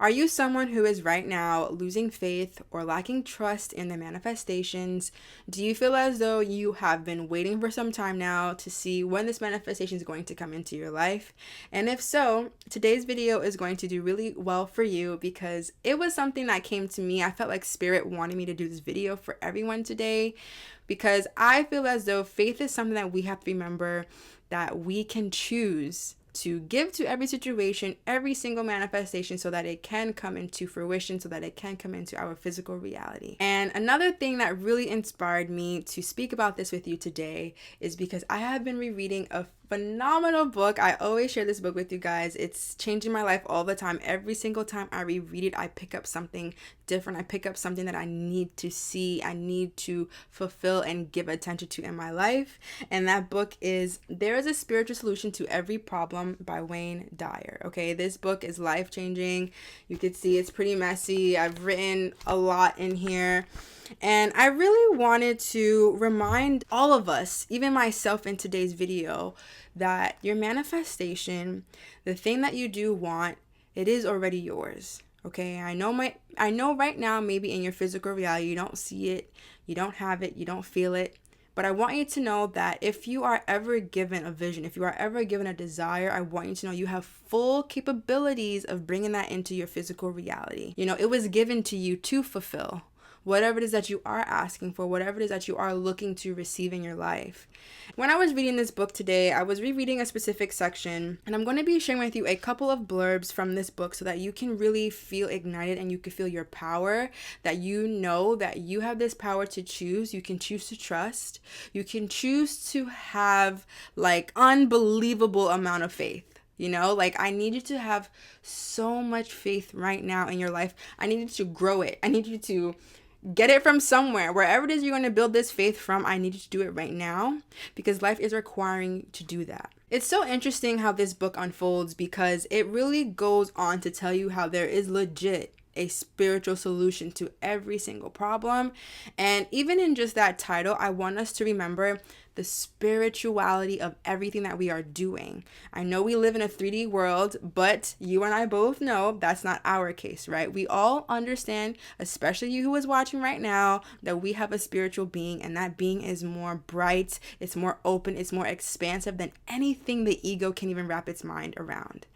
Are you someone who is right now losing faith or lacking trust in the manifestations? Do you feel as though you have been waiting for some time now to see when this manifestation is going to come into your life? And if so, today's video is going to do really well for you because it was something that came to me. I felt like Spirit wanted me to do this video for everyone today because I feel as though faith is something that we have to remember that we can choose to give to every situation, every single manifestation, so that it can come into fruition, so that it can come into our physical reality. And another thing that really inspired me to speak about this with you today is because I have been rereading a phenomenal book. I always share this book with you guys. It's changing my life all the time. Every single time I reread it, I pick up something different. I pick up something that I need to see, I need to fulfill and give attention to in my life. And that book is There is a Spiritual Solution to Every Problem by Wayne Dyer. Okay, this book is life-changing. You can see it's pretty messy. I've written a lot in here. And I really wanted to remind all of us, even myself in today's video, that your manifestation, the thing that you do want, it is already yours. Okay, I know right now, maybe in your physical reality, you don't see it, you don't have it, you don't feel it. But I want you to know that if you are ever given a vision, if you are ever given a desire, I want you to know you have full capabilities of bringing that into your physical reality. You know, it was given to you to fulfill whatever it is that you are asking for, whatever it is that you are looking to receive in your life. When I was reading this book today, I was rereading a specific section, and I'm going to be sharing with you a couple of blurbs from this book so that you can really feel ignited and you can feel your power, that you know that you have this power to choose. You can choose to trust. You can choose to have like unbelievable amount of faith. You know, like I need you to have so much faith right now in your life. I need you to grow it. I need you to get it from somewhere. Wherever it is you're going to build this faith from, I need you to do it right now because life is requiring you to do that. It's so interesting how this book unfolds because it really goes on to tell you how there is legit a spiritual solution to every single problem. And even in just that title, I want us to remember the spirituality of everything that we are doing. I know we live in a 3D world, but you and I both know that's not our case, right? We all understand, especially you who is watching right now, that we have a spiritual being, and that being is more bright, it's more open, it's more expansive than anything the ego can even wrap its mind around.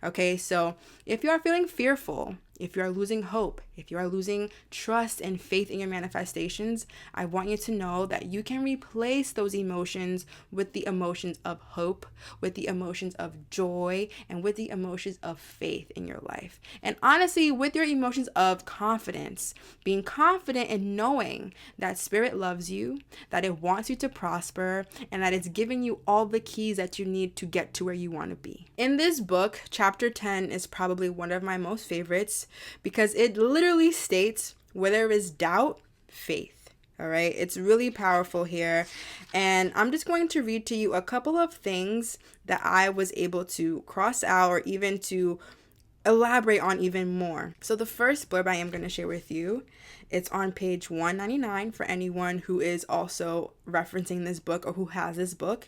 Okay, so if you are feeling fearful, if you are losing hope, if you are losing trust and faith in your manifestations, I want you to know that you can replace those emotions with the emotions of hope, with the emotions of joy, and with the emotions of faith in your life. And honestly, with your emotions of confidence, being confident in knowing that Spirit loves you, that it wants you to prosper, and that it's giving you all the keys that you need to get to where you want to be. In this book, chapter 10 is probably one of my most favorites because it literally states where there is doubt, faith. All right, it's really powerful here. And I'm just going to read to you a couple of things that I was able to cross out or even to elaborate on even more. So the first blurb I am going to share with you, it's on page 199 for anyone who is also referencing this book or who has this book.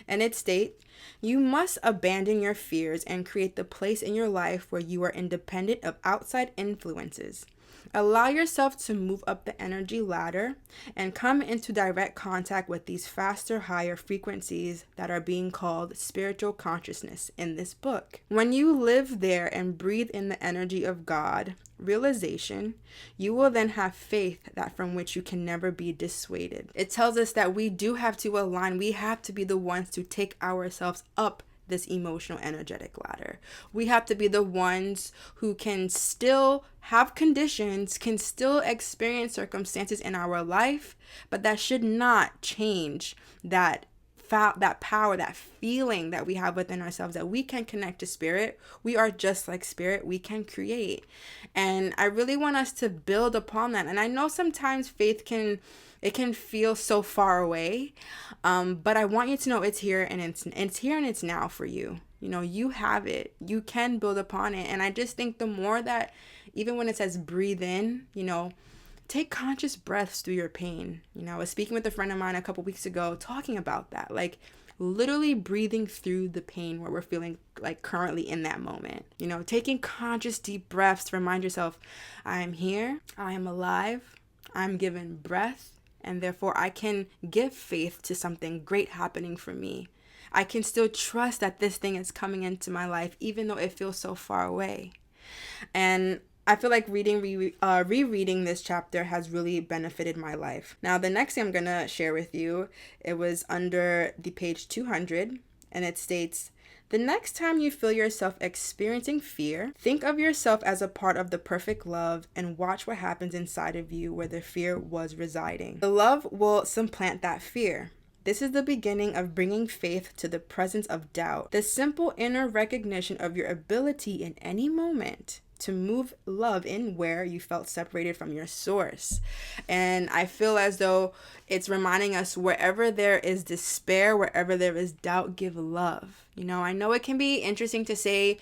And it states, you must abandon your fears and create the place in your life where you are independent of outside influences. Allow yourself to move up the energy ladder and come into direct contact with these faster, higher frequencies that are being called spiritual consciousness in this book. When you live there and breathe in the energy of God, realization, you will then have faith that from which you can never be dissuaded. It tells us that we do have to align. We have to be the ones to take ourselves up this emotional energetic ladder. We have to be the ones who can still have conditions, can still experience circumstances in our life, but that should not change that power, that feeling that we have within ourselves, that we can connect to Spirit. We are just like Spirit. We can create. And I really want us to build upon that. And I know sometimes faith can feel so far away, but I want you to know it's here and it's here and it's now for you. You know, you have it. You can build upon it. And I just think the more that, even when it says breathe in, you know, take conscious breaths through your pain. You know, I was speaking with a friend of mine a couple weeks ago talking about that. Like, literally breathing through the pain where we're feeling like currently in that moment. Taking conscious deep breaths to remind yourself, I am here, I am alive, I'm given breath, and therefore I can give faith to something great happening for me. I can still trust that this thing is coming into my life, even though it feels so far away. And I feel like rereading this chapter has really benefited my life. Now, the next thing I'm going to share with you, it was under the page 200, and it states, the next time you feel yourself experiencing fear, think of yourself as a part of the perfect love and watch what happens inside of you where the fear was residing. The love will supplant that fear. This is the beginning of bringing faith to the presence of doubt. The simple inner recognition of your ability in any moment to move love in where you felt separated from your source. And I feel as though it's reminding us, wherever there is despair, wherever there is doubt, give love. I know it can be interesting to say,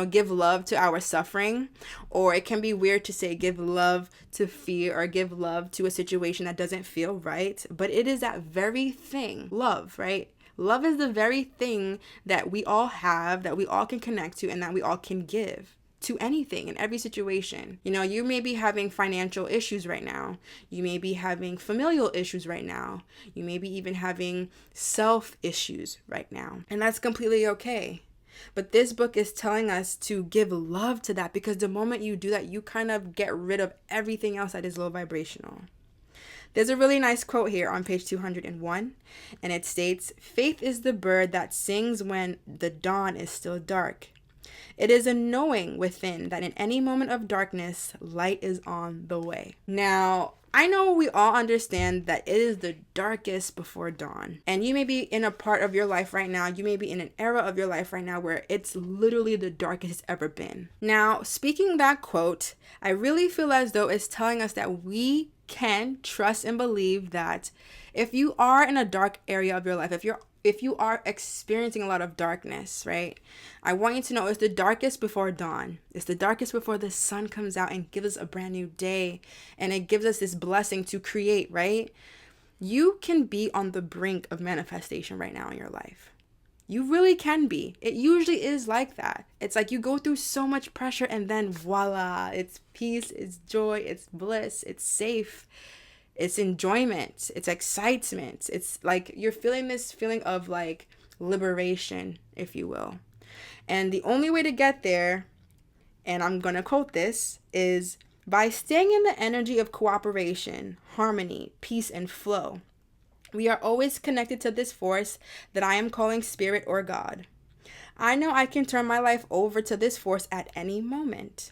give love to our suffering, or it can be weird to say give love to fear or give love to a situation that doesn't feel right. But it is that very thing, love, right? Love is the very thing that we all have, that we all can connect to, and that we all can give to anything in every situation. You may be having financial issues right now. You may be having familial issues right now. You may be even having self issues right now. And that's completely okay. But this book is telling us to give love to that, because the moment you do that, you kind of get rid of everything else that is low vibrational. There's a really nice quote here on page 201, and it states, faith is the bird that sings when the dawn is still dark. It is a knowing within that in any moment of darkness, light is on the way. Now, I know we all understand that it is the darkest before dawn. And you may be in a part of your life right now, you may be in an era of your life right now where it's literally the darkest it's ever been. Now, speaking that quote, I really feel as though it's telling us that we can trust and believe that if you are in a dark area of your life, if you are experiencing a lot of darkness, right? I want you to know it's the darkest before dawn. It's the darkest before the sun comes out and gives us a brand new day. And it gives us this blessing to create, right? You can be on the brink of manifestation right now in your life. You really can be. It usually is like that. It's like you go through so much pressure and then voila, it's peace, it's joy, it's bliss, it's safe. It's enjoyment, it's excitement. It's like you're feeling this feeling of like liberation, if you will. And the only way to get there, and I'm going to quote this, is by staying in the energy of cooperation, harmony, peace, and flow. We are always connected to this force that I am calling spirit or God. I know I can turn my life over to this force at any moment.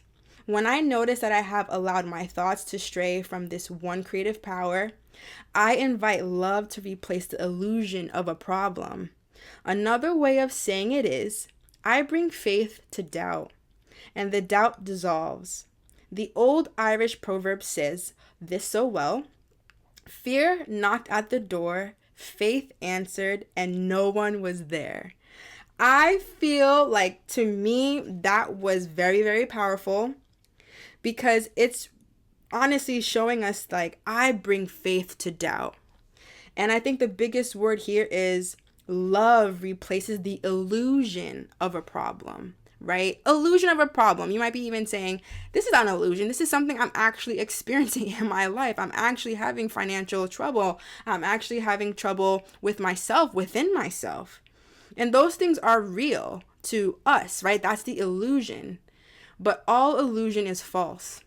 When I notice that I have allowed my thoughts to stray from this one creative power, I invite love to replace the illusion of a problem. Another way of saying it is, I bring faith to doubt, and the doubt dissolves. The old Irish proverb says this so well, fear knocked at the door, faith answered, and no one was there. I feel like, to me, that was very, very powerful. Because it's honestly showing us like, I bring faith to doubt. And I think the biggest word here is love replaces the illusion of a problem, right? Illusion of a problem. You might be even saying, this is not an illusion. This is something I'm actually experiencing in my life. I'm actually having financial trouble. I'm actually having trouble with myself, within myself. And those things are real to us, right? That's the illusion. But all illusion is false.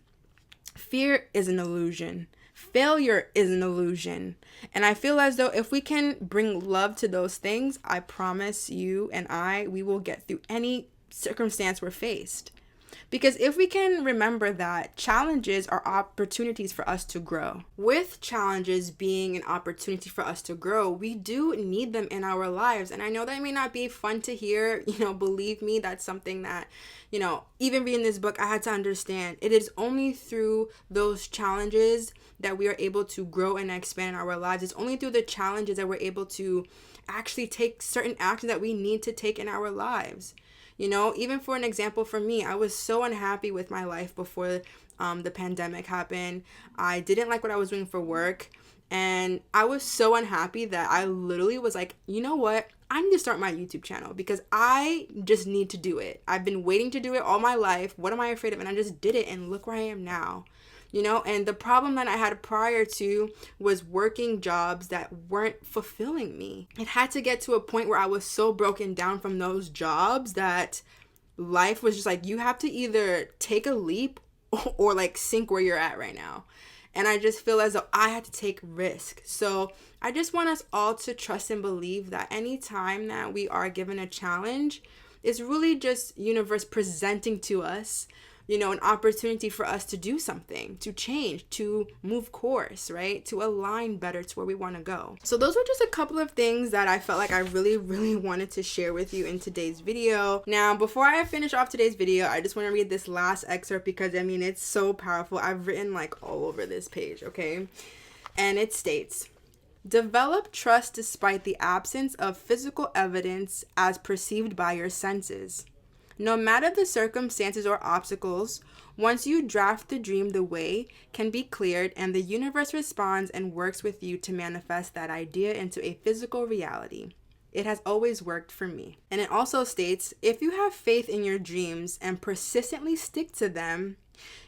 Fear is an illusion. Failure is an illusion. And I feel as though if we can bring love to those things, I promise you and we will get through any circumstance we're faced. Because if we can remember that challenges are opportunities for us to grow. With challenges being an opportunity for us to grow, we do need them in our lives. And I know that may not be fun to hear, believe me, that's something that, even reading this book, I had to understand. It is only through those challenges that we are able to grow and expand our lives. It's only through the challenges that we're able to actually take certain actions that we need to take in our lives. Even for an example, for me, I was so unhappy with my life before the pandemic happened. I didn't like what I was doing for work. And I was so unhappy that I literally was like, you know what? I need to start my YouTube channel because I just need to do it. I've been waiting to do it all my life. What am I afraid of? And I just did it, and look where I am now. And the problem that I had prior to was working jobs that weren't fulfilling me. It had to get to a point where I was so broken down from those jobs that life was just like, you have to either take a leap or like sink where you're at right now. And I just feel as though I had to take risk. So I just want us all to trust and believe that any time that we are given a challenge, it's really just universe presenting to us, an opportunity for us to do something, to change, to move course, right? To align better to where we want to go. So those were just a couple of things that I felt like I really, really wanted to share with you in today's video. Now, before I finish off today's video, I just want to read this last excerpt because, it's so powerful. I've written like all over this page, okay? And it states, develop trust despite the absence of physical evidence as perceived by your senses. No matter the circumstances or obstacles, once you draft the dream, the way can be cleared and the universe responds and works with you to manifest that idea into a physical reality. It has always worked for me. And it also states, if you have faith in your dreams and persistently stick to them,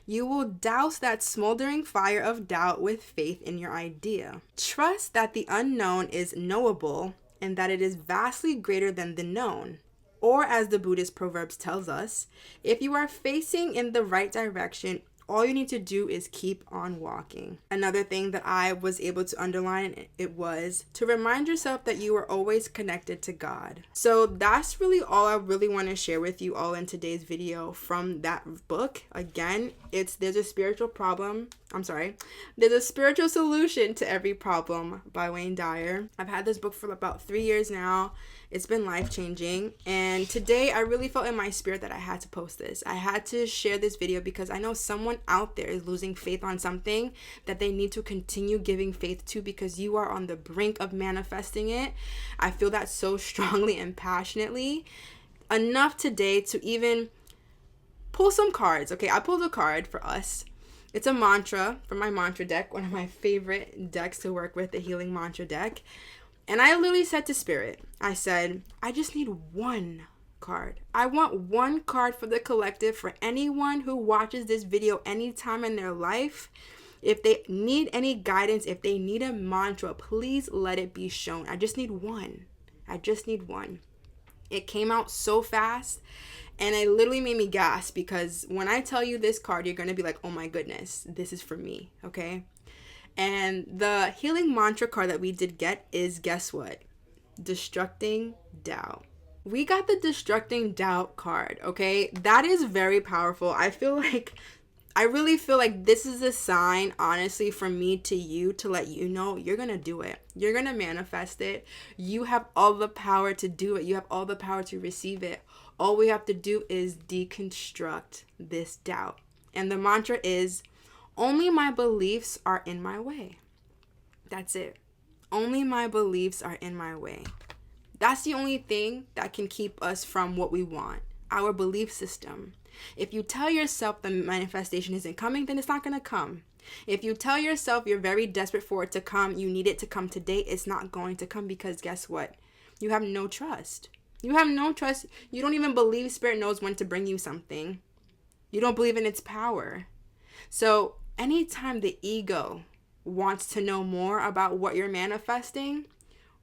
you will douse that smoldering fire of doubt with faith in your idea. Trust that the unknown is knowable and that it is vastly greater than the known. Or as the Buddhist Proverbs tells us, if you are facing in the right direction, all you need to do is keep on walking. Another thing that I was able to underline, it was to remind yourself that you are always connected to God. So that's really all I really want to share with you all in today's video from that book. Again, there's a spiritual solution to every problem by Wayne Dyer. I've had this book for about 3 years now. It's been life-changing, and today I really felt in my spirit that I had to post this. I had to share this video because I know someone out there is losing faith on something that they need to continue giving faith to because you are on the brink of manifesting it. I feel that so strongly and passionately. Enough today to even pull some cards. Okay, I pulled a card for us. It's a mantra from my mantra deck, one of my favorite decks to work with, the Healing Mantra deck. And I literally said to Spirit, I said, I just need one card. I want one card for the collective, for anyone who watches this video anytime in their life. If they need any guidance, if they need a mantra, please let it be shown. I just need one. It came out so fast, and it literally made me gasp because when I tell you this card, you're going to be like, oh my goodness, this is for me, okay? And the healing mantra card that we did get is, guess what? Destructing doubt. We got the Destructing doubt card, okay? That is very powerful. I really feel like this is a sign, honestly, from me to you to let you know you're going to do it. You're going to manifest it. You have all the power to do it. You have all the power to receive it. All we have to do is deconstruct this doubt. And the mantra is, only my beliefs are in my way. That's it. Only my beliefs are in my way. That's the only thing that can keep us from what we want, our belief system. If you tell yourself the manifestation isn't coming, then it's not going to come. If you tell yourself you're very desperate for it to come, you need it to come today, it's not going to come because guess what? You have no trust. You have no trust. You don't even believe Spirit knows when to bring you something. You don't believe in its power. So anytime the ego wants to know more about what you're manifesting,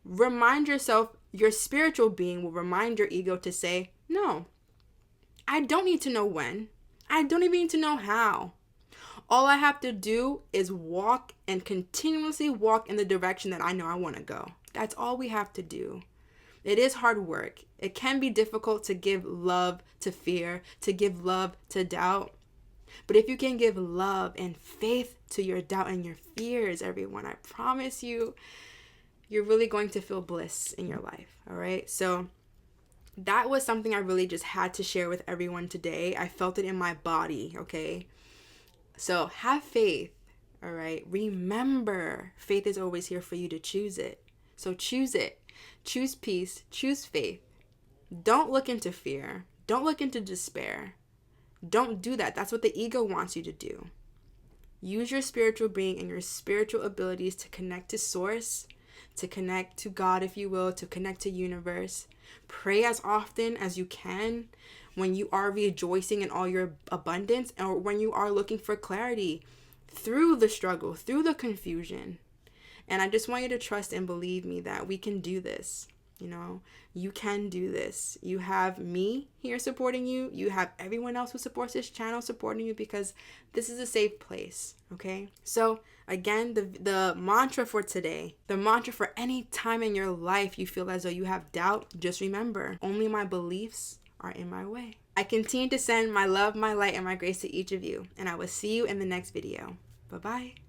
remind yourself, your spiritual being will remind your ego to say, no, I don't need to know when. I don't even need to know how. All I have to do is walk and continuously walk in the direction that I know I want to go. That's all we have to do. It is hard work. It can be difficult to give love to fear, to give love to doubt. But if you can give love and faith to your doubt and your fears, everyone, I promise you, you're really going to feel bliss in your life. All right. So that was something I really just had to share with everyone today. I felt it in my body. Okay. So have faith. All right. Remember, faith is always here for you to choose it. So choose it. Choose peace. Choose faith. Don't look into fear. Don't look into despair. Don't do that. That's what the ego wants you to do. Use your spiritual being and your spiritual abilities to connect to source, to connect to God, if you will, to connect to universe. Pray as often as you can when you are rejoicing in all your abundance, or when you are looking for clarity through the struggle, through the confusion. And I just want you to trust and believe me that we can do this. You know, you can do this. You have me here supporting you. You have everyone else who supports this channel supporting you, because this is a safe place. Okay. So again, the mantra for today, the mantra for any time in your life you feel as though you have doubt, just remember, only my beliefs are in my way. I continue to send my love, my light, and my grace to each of you. And I will see you in the next video. Bye-bye.